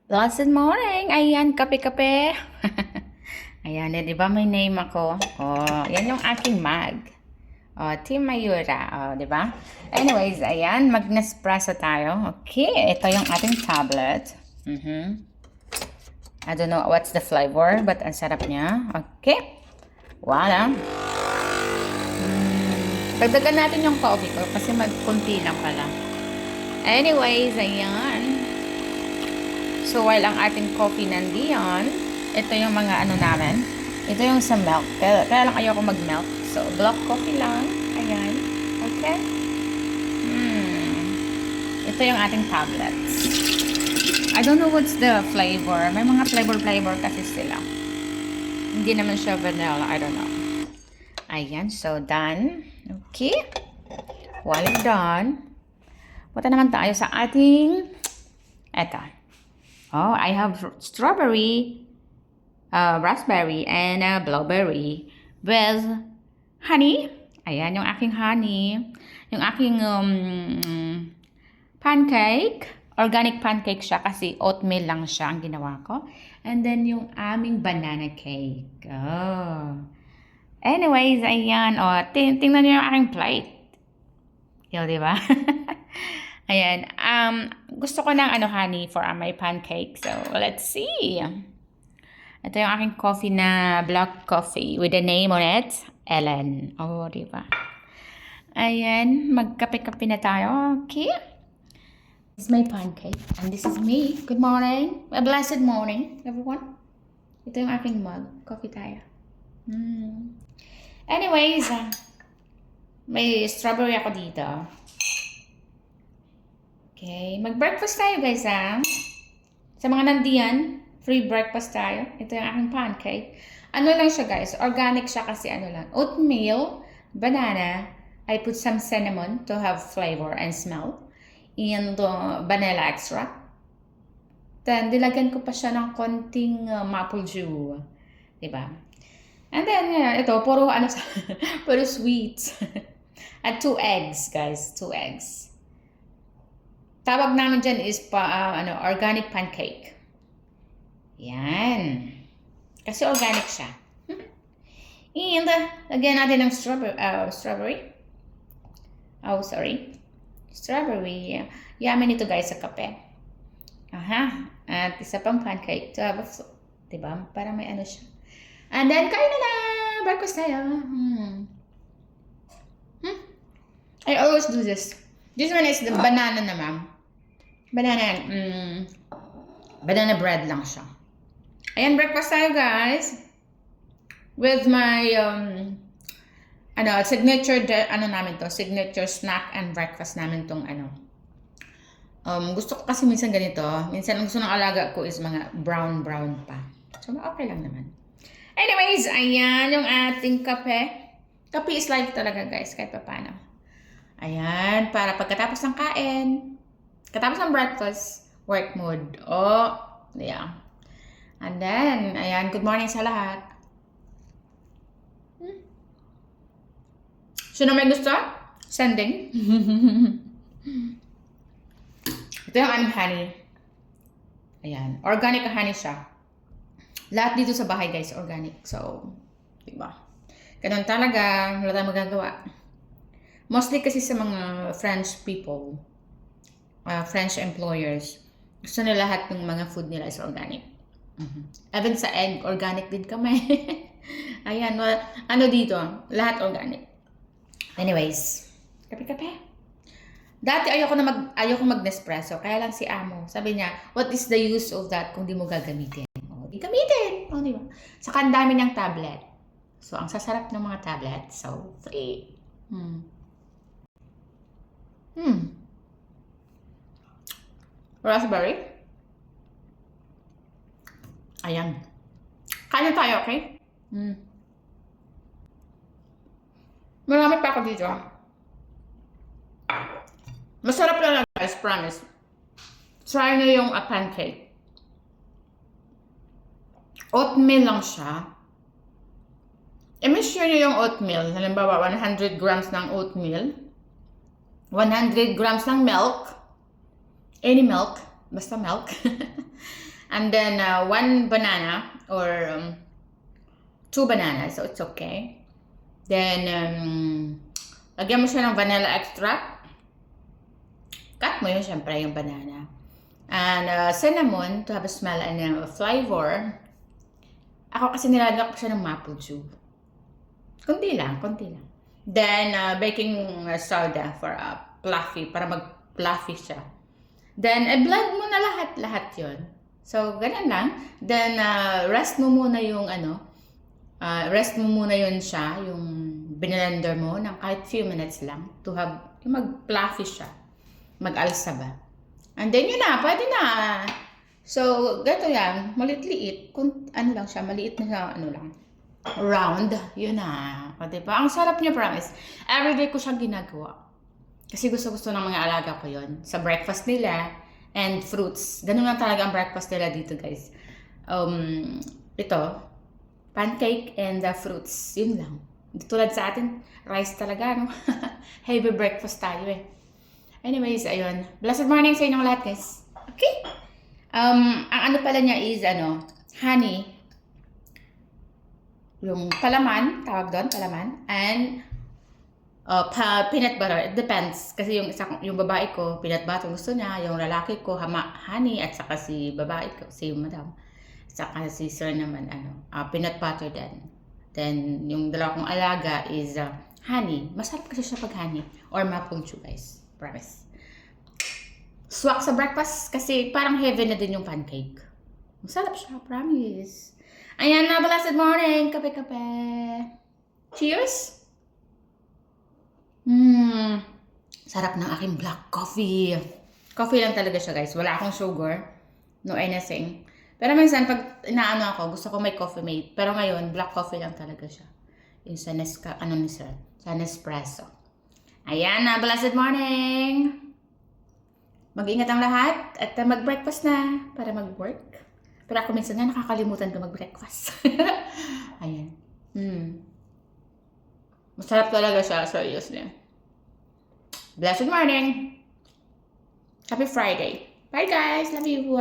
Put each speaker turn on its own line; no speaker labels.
Blessed morning! Ayan, kape-kape. Ayan, di ba may name ako? Oh, yan yung aking mug. Oh, Team Mayura. Oh, di ba? Anyways, ayan, mag-Nespresso tayo. Okay, ito yung ating tablet. I don't know what's the flavor, but ang sarap niya. Okay. Wala. Dagdagan natin yung coffee ko kasi magkunti lang pala. Anyways, ayan. So, while ang ating coffee nandiyan, ito yung mga ano namin. Ito yung sa milk. Kaya lang ayoko mag-milk. So, black coffee lang. Ayan. Okay. Ito yung ating tablets. I don't know what's the flavor. May mga flavor kasi sila. Hindi naman siya vanilla. I don't know. Ayan. So, done. Okay. While done, punta naman tayo sa ating eto. Oh, I have strawberry, raspberry, and blueberry with honey. Ayan, yung aking honey. Yung aking pancake. Organic pancake siya kasi oatmeal lang siya ang ginawa ko. And then yung aming banana cake. Oh. Anyways, ayan. Oh, tingnan niyo yung aking plate. Yung, di ba? Ayan. Gusto ko ng honey for my pancake. So, let's see. Ito yung aking coffee na black coffee with the name on it. Ellen. Oh, diba? Ayan. Magkape-kape na tayo. Okay. This is my pancake. And this is me. Good morning. A blessed morning, everyone. Ito yung aking mug. Coffee tayo. Anyways, may strawberry ako dito. Okay, mag-breakfast tayo guys Sa mga nandiyan, free breakfast tayo. Ito yung aking pancake. Ano lang siya guys, organic siya kasi oatmeal, banana, I put some cinnamon to have flavor and smell, and vanilla extract. Then, dilagyan ko pa siya ng konting maple dew. Diba? And then, ito, puro puro sweets. At 2 eggs guys, 2 eggs. Tawag namin dyan is organic pancake. Yan. Kasi organic siya. And, lagyan natin ng strawberry. Oh, sorry. Strawberry. Yummy nito guys sa kape. Aha. At isa pang pancake. To have diba? Para may siya. And then, kain na na! Breakfast tayo. I always do this. This one is the banana na ma'am. Banana bread lang siya. Ayan, breakfast tayo guys. With my, signature, namin to, signature snack and breakfast namin tong gusto ko kasi minsan ganito. Minsan ang gusto ng alaga ko is mga brown pa. So, okay lang naman. Anyways, ayan yung ating kape. Kape is life talaga guys, kahit pa paano. Ayan, para pagkatapos ng kain, katapos ng breakfast, work mode. Oh, yeah. And then, ayan, good morning sa lahat. Sino may gusto? Sending. Ito yung aming honey. Ayan, organic honey siya. Lahat dito sa bahay guys, organic. So, diba? Ganun talaga, wala tayong magagawa. Mostly kasi sa mga French people, French employers, gusto nila lahat ng mga food nila is organic. Even sa egg, organic din kami. Ayan, dito, lahat organic. Anyways, kape-kape. Dati ayoko mag-Nespresso, kaya lang si Amo, sabi niya, what is the use of that kung di mo gagamitin? Di gamitin. Di ba? Saka ang dami niyang tablet. So, ang sasarap ng mga tablet. So, free. Raspberry. Ayan. Kain tayo, okay? Marami pa ako dito. Masarap lang guys, promise. Try nyo yung pancake. Oatmeal lang siya. I-measure nyo yung oatmeal. Halimbawa, 100 grams ng oatmeal. 100 grams ng milk. Any milk. Basta milk. And then, 1 banana or 2 bananas. So, it's okay. Then, lagyan mo siya ng vanilla extract. Cut mo yun, syempre, yung banana. And cinnamon to have a smell and flavor. Ako kasi nilalagyan ko siya ng maple syrup. Kunti lang. Then, baking soda for fluffy, para mag-fluffy siya. Then, blend mo na lahat yun. So, ganun lang. Then, rest mo muna yung siya, yung binlender mo ng kahit few minutes lang to have, yung mag-fluffy siya. Mag-alsa ba. And then, yun na, pwede na. So, gato yan, maliit-liit. Kung lang siya, maliit na siya, lang. Round. Yun na. O, diba? Ang sarap niya, promise. Everyday ko siyang ginagawa. Kasi gusto-gusto ng mga alaga ko yon sa breakfast nila and fruits. Ganun lang talaga ang breakfast nila dito, guys. Ito, pancake and fruits. Yun lang. Tulad sa atin, rice talaga, no? Heavy breakfast tayo eh. Anyways, ayun. Blessed morning sa inyong lahat, guys. Okay? Ang ano pala niya is, honey. Yung palaman, tawag doon, palaman. And, peanut butter. It depends. Kasi yung babae ko, peanut butter gusto niya. Yung lalaki ko, honey. At saka si babae ko, si madam. At saka si sir naman, peanut butter din. Then, yung dalawa kong alaga is honey. Masarap kasi siya pag honey. Or maple chew, guys. Promise. Swak sa breakfast kasi parang heaven na din yung pancake. Masarap siya, promise. Ayan na, blessed morning. Kape-kape. Cheers! Sarap ng aking black coffee. Coffee lang talaga siya, guys. Wala akong sugar. No anything. Pero minsan, pag inaano ako, gusto ko may coffee mate. Pero ngayon, black coffee lang talaga siya. Yung sa Nespresso. Ayan na, blessed morning! Mag-ingat ang lahat at mag-breakfast na para mag-work. Pero ako minsan nga nakakalimutan ko mag-breakfast. Ayan. Masarap talaga siya. Seriously. Blessed morning! Happy Friday! Bye guys! Love you!